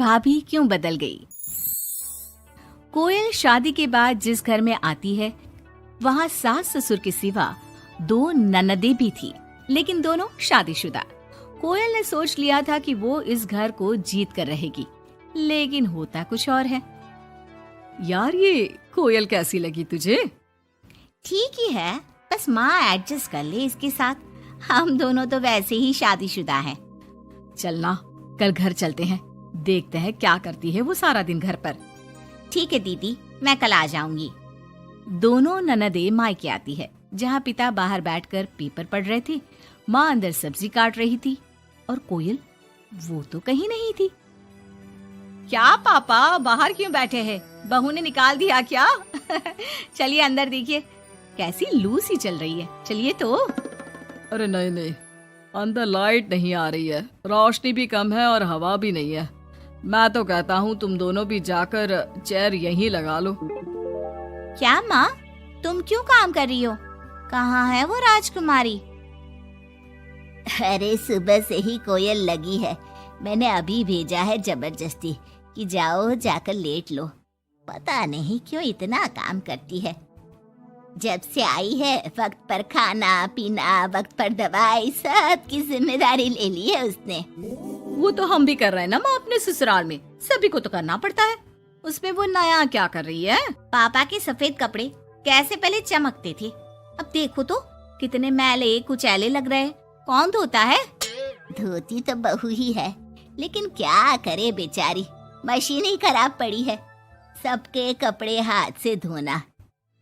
भाभी क्यों बदल गई। कोयल शादी के बाद जिस घर में आती है वहाँ सास ससुर के सिवा 2 ननदें भी थी, लेकिन दोनों शादीशुदा। कोयल ने सोच लिया था कि वो इस घर को जीत कर रहेगी, लेकिन होता कुछ और है। यार ये कोयल कैसी लगी तुझे? ठीक ही है, बस माँ एडजस्ट कर ले इसके साथ। हम दोनों तो वैसे ही शादीशुदा हैं। चलना कल घर चलते हैं, देखते हैं क्या करती है वो सारा दिन घर पर। ठीक है दीदी, मैं कल आ जाऊंगी। दोनों ननदें मायके आती है, जहाँ पिता बाहर बैठकर पेपर पढ़ रहे थे, माँ अंदर सब्जी काट रही थी और कोयल वो तो कहीं नहीं थी। क्या पापा बाहर क्यों बैठे हैं? बहू ने निकाल दिया क्या? चलिए अंदर देखिए, कैसी लू सी चल रही है। चलिए तो। अरे नहीं नहीं, अंदर लाइट नहीं आ रही है, रोशनी भी कम है और हवा भी नहीं है। मैं तो कहता हूँ तुम दोनों भी जाकर चेयर यहीं लगा लो। क्या माँ, तुम क्यों काम कर रही हो? कहाँ है वो राजकुमारी? अरे सुबह से ही कोयल लगी है, मैंने अभी भेजा है जबरदस्ती कि जाओ जाकर लेट लो। पता नहीं क्यों इतना काम करती है। जब से आई है वक्त पर खाना पीना, वक्त पर दवाई, सब की जिम्मेदारी ले ली है उसने। वो तो हम भी कर रहे हैं ना माँ, अपने ससुराल में सभी को तो करना पड़ता है। उसमें वो नया क्या कर रही है? पापा के सफेद कपड़े कैसे पहले चमकते थे, अब देखो तो कितने मैले कुचैले लग रहे। कौन धोता है? धोती तो बहू ही है, लेकिन क्या करे बेचारी, मशीन ही खराब पड़ी है। सबके कपड़े हाथ से धोना,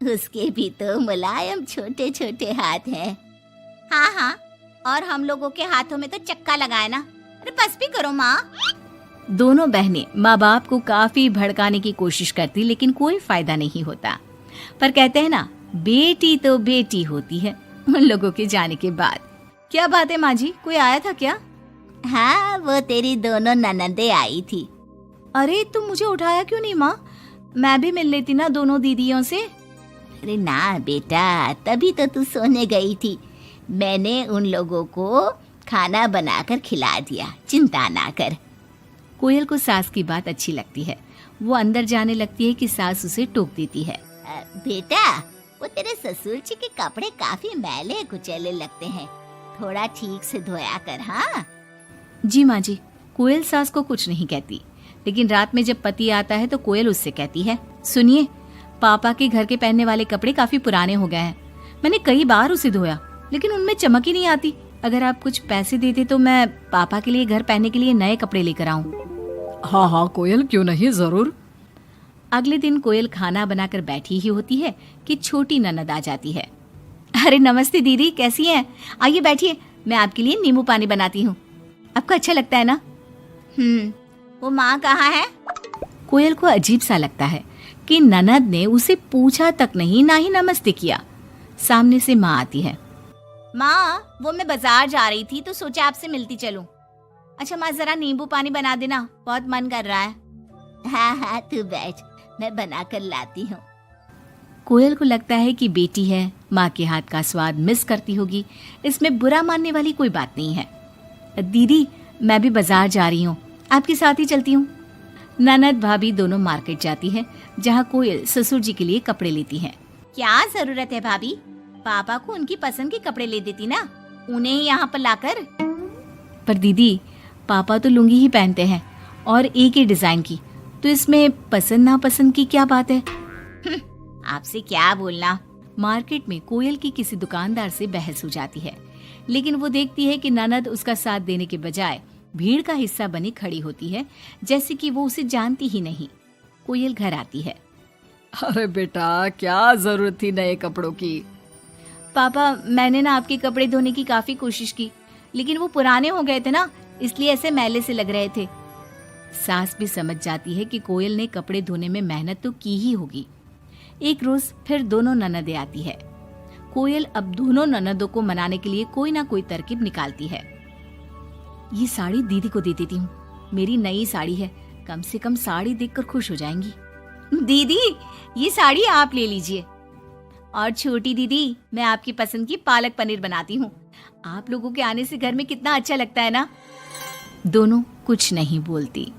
उसके भी तो मुलायम छोटे छोटे हाथ हैं। हाँ हाँ, और हम लोगों के हाथों में तो चक्का लगाए ना। अरे बस भी करो माँ। दोनों बहनें माँ बाप को काफी भड़काने की कोशिश करती, लेकिन कोई फायदा नहीं होता। पर कहते हैं ना, बेटी तो बेटी होती है उन लोगों के जाने के बाद। क्या बात है माँ जी, कोई आया था क्या? हाँ, वो तेरी दोनों ननदें आई थी। अरे तुम मुझे उठाया क्यों नहीं माँ? मैं भी मिल लेती ना दोनों दीदियों से। अरे ना बेटा, तभी तो तू सोने गई थी। मैंने उन लोगों को खाना बनाकर खिला दिया, चिंता ना कर। कोयल को सास की बात अच्छी लगती है। वो अंदर जाने लगती है कि सास उसे टोक देती है। बेटा, वो तेरे ससुर जी के कपड़े काफी मैले कुचैले लगते हैं, थोड़ा ठीक से धोया कर। हाँ जी माँ जी। कोयल सास को कुछ नहीं कहती, लेकिन रात में जब पति आता है तो कोयल उससे कहती है, सुनिए, पापा के घर के पहनने वाले कपड़े काफी पुराने हो गए हैं। मैंने कई बार उसे धोया, लेकिन उनमें चमक ही नहीं आती। अगर आप कुछ पैसे देते तो मैं पापा के लिए घर पहनने के लिए नए कपड़े लेकर आऊं। हाँ हाँ कोयल, क्यों नहीं, जरूर। अगले दिन कोयल खाना बनाकर बैठी ही होती है कि छोटी ननद आ जाती है। अरे नमस्ते दीदी, कैसी हैं? आइए बैठिए, मैं आपके लिए नींबू पानी बनाती हूँ। आपको अच्छा लगता है ना? वो माँ कहाँ है? कोयल को अजीब सा लगता है कि ननद ने उसे पूछा तक नहीं, ना ही नमस्ते किया। सामने से माँ आती है। माँ, वो मैं बाजार जा रही थी तो सोचा आपसे मिलती चलूं। अच्छा माँ, जरा नींबू पानी बना देना, बहुत मन कर रहा है। हाँ हाँ, तू बैठ, मैं बना कर लाती हूँ। कोयल को लगता है कि बेटी है, माँ के हाथ का स्वाद मिस करती होगी। इसमें बुरा मानने वाली कोई बात नहीं है। दीदी, मैं भी बाजार जा रही हूँ, आपके साथ ही चलती हूँ। ननद भाभी दोनों मार्केट जाती है, जहाँ कोयल ससुर जी के लिए कपड़े लेती है। क्या जरूरत है भाभी, पापा को उनकी पसंद के कपड़े ले देती ना, उन्हें ही यहाँ पर लाकर। पर दीदी, पापा तो लुंगी ही पहनते हैं और एक ही डिजाइन की, तो इसमें पसंद नापसंद की क्या बात है? आपसे क्या बोलना। मार्केट में कोयल की किसी दुकानदार से बहस हो जाती है, लेकिन वो देखती है कि ननद उसका साथ देने के बजाय भीड़ का हिस्सा बनी खड़ी होती है, जैसे कि वो उसे जानती ही नहीं। कोयल घर आती है। अरे बेटा, क्या जरूरत थी नए कपड़ों की? पापा, मैंने ना आपके कपड़े धोने की काफी कोशिश की, लेकिन वो पुराने हो गए थे ना, इसलिए ऐसे मैले से लग रहे थे। सास भी समझ जाती है कि कोयल ने कपड़े धोने में मेहनत तो की ही होगी। एक रोज फिर दोनों ननदें आती है। कोयल अब दोनों ननदों को मनाने के लिए कोई ना कोई तरकीब निकालती है। ये साड़ी दीदी को दे देती हूँ, मेरी नई साड़ी है, कम से कम साड़ी देखकर खुश हो जाएंगी। दीदी, ये साड़ी आप ले लीजिए। और छोटी दीदी, मैं आपकी पसंद की पालक पनीर बनाती हूँ, आप लोगों के आने से घर में कितना अच्छा लगता है ना। दोनों कुछ नहीं बोलती।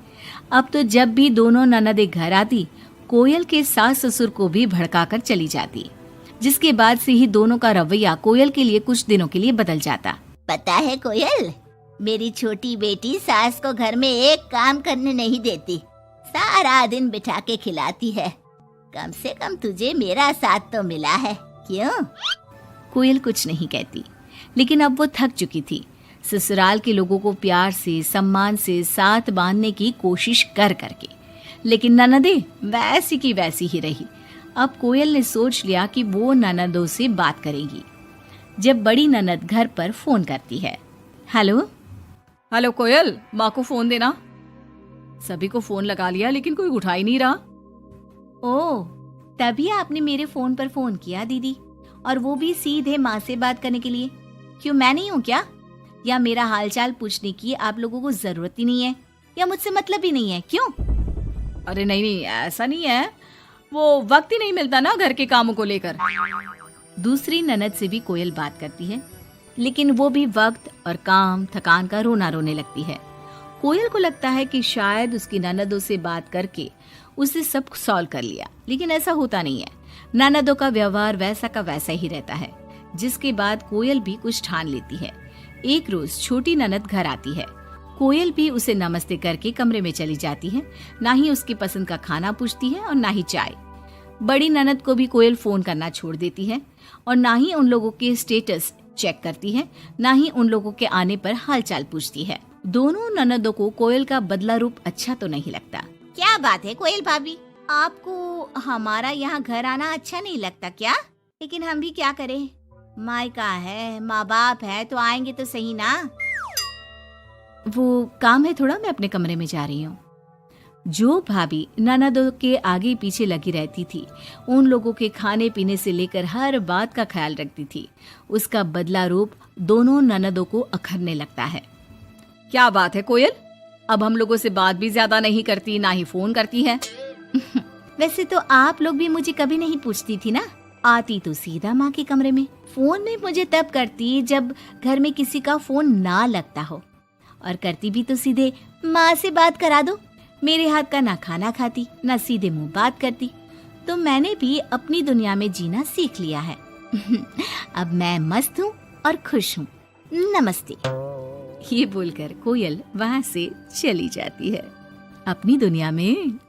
अब तो जब भी दोनों ननदें घर आती, कोयल के सास ससुर को भी भड़काकर चली जाती, जिसके बाद से ही दोनों का रवैया कोयल के लिए कुछ दिनों के लिए बदल जाता। पता है कोयल, मेरी छोटी बेटी सास को घर में एक काम करने नहीं देती, सारा दिन बिठा के खिलाती है। कम से कम तुझे मेरा साथ तो मिला है, क्यों? कोयल कुछ नहीं कहती, लेकिन अब वो थक चुकी थी। ससुराल के लोगों को प्यार से सम्मान से साथ बांधने की कोशिश कर करके, लेकिन ननदें वैसी की वैसी ही रही। अब कोयल ने सोच लिया कि वो ननदों से बात करेगी। जब बड़ी ननद घर पर फोन करती है, हेलो हेलो कोयल, माँ को फोन देना। सभी को फोन लगा लिया लेकिन कोई उठा ही नहीं रहा। ओह, तभी आपने मेरे फोन पर फोन किया दीदी, और वो भी सीधे माँ से बात करने के लिए। क्यों, मैं नहीं हूँ क्या? या मेरा हालचाल पूछने की आप लोगों को जरूरत ही नहीं है, या मुझसे मतलब ही नहीं है? क्यों? अरे नहीं नहीं, ऐसा नहीं है, वो वक्त ही नहीं मिलता ना घर के कामों को लेकर। दूसरी ननद से भी कोयल बात करती है, लेकिन वो भी वक्त और काम थकान का रोना रोने लगती है। कोयल को लगता है कि शायद उसकी ननदों से बात करके उसे सब सॉल्व कर लिया, लेकिन ऐसा होता नहीं है। ननदों का व्यवहार वैसा का वैसा ही रहता है, जिसके बाद कोयल भी कुछ ठान लेती है। एक रोज छोटी ननद घर आती है। कोयल भी उसे नमस्ते करके कमरे में चली जाती है। ना ही उसकी पसंद का खाना पूछती है और ना ही चाय। बड़ी ननद को भी कोयल फोन करना छोड़ देती है, और ना ही उन लोगों के स्टेटस चेक करती है, ना ही उन लोगों के आने पर हालचाल पूछती है। दोनों ननदों को कोयल का बदला रूप अच्छा तो नहीं लगता। क्या बात है कोयल भाभी, आपको हमारा यहाँ घर आना अच्छा नहीं लगता क्या? लेकिन हम भी क्या करें, मायका है, माँ बाप है, तो आएंगे तो सही ना। वो काम है थोड़ा, मैं अपने कमरे में जा रही हूँ। जो भाभी ननदों के आगे पीछे लगी रहती थी, उन लोगों के खाने पीने से लेकर हर बात का ख्याल रखती थी, उसका बदला रूप दोनों ननदों को अखरने लगता है। क्या बात है कोयल, अब हम लोगों से बात भी ज्यादा नहीं करती, ना ही फोन करती है। वैसे तो आप लोग भी मुझे कभी नहीं पूछती थी ना, आती तो सीधा माँ के कमरे में। फोन में मुझे तब करती जब घर में किसी का फोन ना लगता हो, और करती भी तो सीधे माँ से बात करा दो। मेरे हाथ का ना खाना खाती, ना सीधे मुंह बात करती। तो मैंने भी अपनी दुनिया में जीना सीख लिया है। अब मैं मस्त हूँ और खुश हूँ। नमस्ते। ये बोलकर कोयल वहां से चली जाती है अपनी दुनिया में।